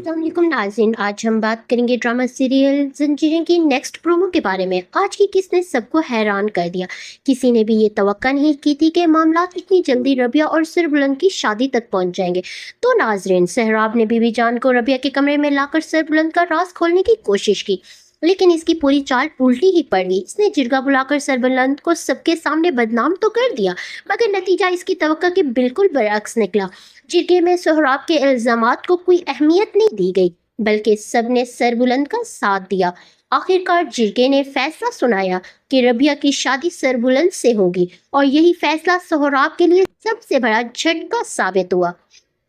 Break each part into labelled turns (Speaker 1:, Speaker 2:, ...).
Speaker 1: अस्सलाम वालेकुम नाज़रीन, आज हम बात करेंगे ड्रामा सीरियल ज़ंजीरें की नेक्स्ट प्रोमो के बारे में। आज की किस ने सबको हैरान कर दिया। किसी ने भी ये तवक्का नहीं की थी कि मामलात इतनी जल्दी रबिया और सरबुलंद की शादी तक पहुंच जाएंगे। तो नाज़रीन, सहराब ने बीबी जान को रबिया के कमरे में लाकर सरबुलंद का राज खोलने की कोशिश की, लेकिन इसकी पूरी चाल उल्टी ही पड़ गई। इसने जिरगा बुलाकर सरबुलंद को सबके सामने बदनाम तो कर दिया, मगर नतीजा इसकी तवक्का के बिल्कुल बरअक्स निकला। जिरगे में सोहराब के इल्जामात को कोई अहमियत नहीं दी गई, बल्कि सबने सरबुलंद का साथ दिया। आखिरकार जिरगे ने फैसला सुनाया कि रबिया की शादी सरबुलंद से होगी, और यही फैसला सोहराब के लिए सबसे बड़ा झटका साबित हुआ।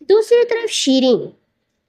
Speaker 1: दूसरी तरफ शीरीन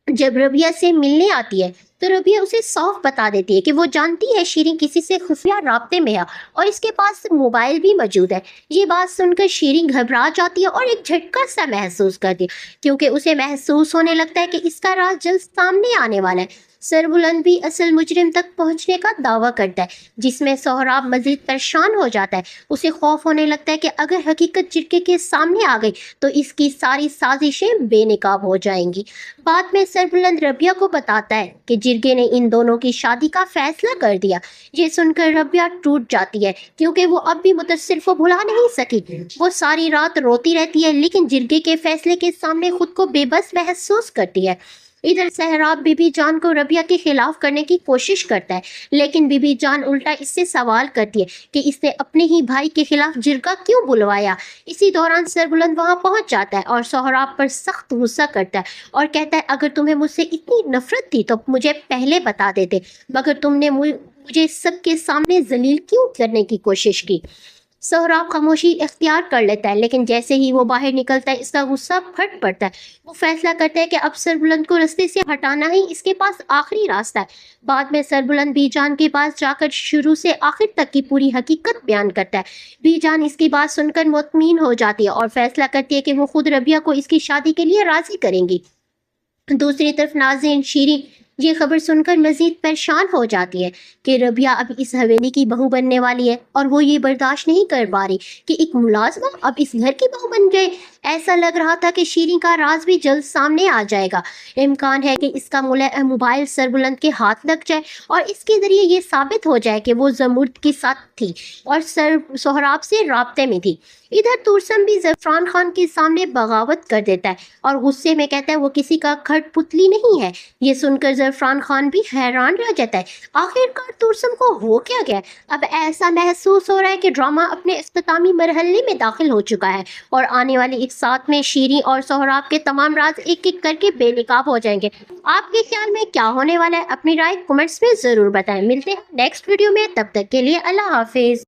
Speaker 1: जब रबिया से मिलने आती है तो रबिया उसे साफ बता देती है कि वो जानती है शीरीन किसी से खुफिया राब्ते में है और इसके पास मोबाइल भी मौजूद है। ये बात सुनकर शीरीन घबरा जाती है और एक झटका सा महसूस करती है, क्योंकि उसे महसूस होने लगता है कि इसका राज जल्द सामने आने वाला है। सरबुलंद भी असल मुजरिम तक पहुंचने का दावा करता है, जिसमें सोहराब मजीद परेशान हो जाता है। उसे खौफ होने लगता है कि अगर हकीकत जिरगे के सामने आ गई तो इसकी सारी साजिशें बेनकाब हो जाएंगी। बाद में सरबुलंद रबिया को बताता है कि जिरगे ने इन दोनों की शादी का फैसला कर दिया। ये सुनकर रबिया टूट जाती है, क्योंकि वो अब भी मुतस्सिर को भुला नहीं सकी। वो सारी रात रोती रहती है, लेकिन जिरगे के फैसले के सामने खुद को बेबस महसूस करती है। इधर सहराब बीबी जान को रबिया के खिलाफ करने की कोशिश करता है, लेकिन बीबी जान उल्टा इससे सवाल करती है कि इसने अपने ही भाई के खिलाफ जिरगा क्यों बुलवाया। इसी दौरान सरबुलंद वहां पहुंच जाता है और सोहराब पर सख्त गुस्सा करता है और कहता है, अगर तुम्हें मुझसे इतनी नफरत थी तो मुझे पहले बता देते, मगर तुमने मुझे सबके सामने जलील क्यों करने की कोशिश की। सोहराब खामोशी इख्तियार कर लेता है, लेकिन जैसे ही वो बाहर निकलता है इसका गुस्सा फट पड़ता है। वो फैसला करता है कि अब सरबुलंद को रास्ते से हटाना ही इसके पास आखिरी रास्ता है। बाद में सरबुलंद बीजान के पास जाकर शुरू से आखिर तक की पूरी हकीकत बयान करता है। बीजान इसकी बात सुनकर मुतमीन हो जाती है और फैसला करती है कि वो खुद रबिया को इसकी शादी के लिए राजी करेंगी। दूसरी तरफ नाज़रीन, शीरीन ये खबर सुनकर मजीद परेशान हो जाती है कि रबिया अब इस हवेली की बहू बनने वाली है, और वो ये बर्दाश्त नहीं कर पा रही कि एक मुलाजमा अब इस घर की बहू बन गए। ऐसा लग रहा था कि शीरीन का राज भी जल्द सामने आ जाएगा। इम्कान है कि इसका मोबाइल सरबुलंद के हाथ लग जाए और इसके ज़रिए ये साबित हो जाए कि वो जमुर्द के साथ थी और सोहराब से राब्ते में थी। इधर तुरसम भी ज़फ़रान खान के सामने बगावत कर देता है और गुस्से में कहता है वो किसी का खटपुतली नहीं है। ये सुनकर ज़फ़रान खान भी हैरान रह जाता है, आखिरकार तुरसम को हो क्या गया। अब ऐसा महसूस हो रहा है कि ड्रामा अपने इख्तितामी मरहले में दाखिल हो चुका है और आने वाली एक साथ में शीरीन और सोहराब के तमाम राज एक एक करके बेनकाब हो जाएंगे। आपके ख्याल में क्या होने वाला है? अपनी राय कमेंट्स में ज़रूर बताएं। मिलते हैं नेक्स्ट वीडियो में, तब तक के लिए अल्लाह हाफिज़।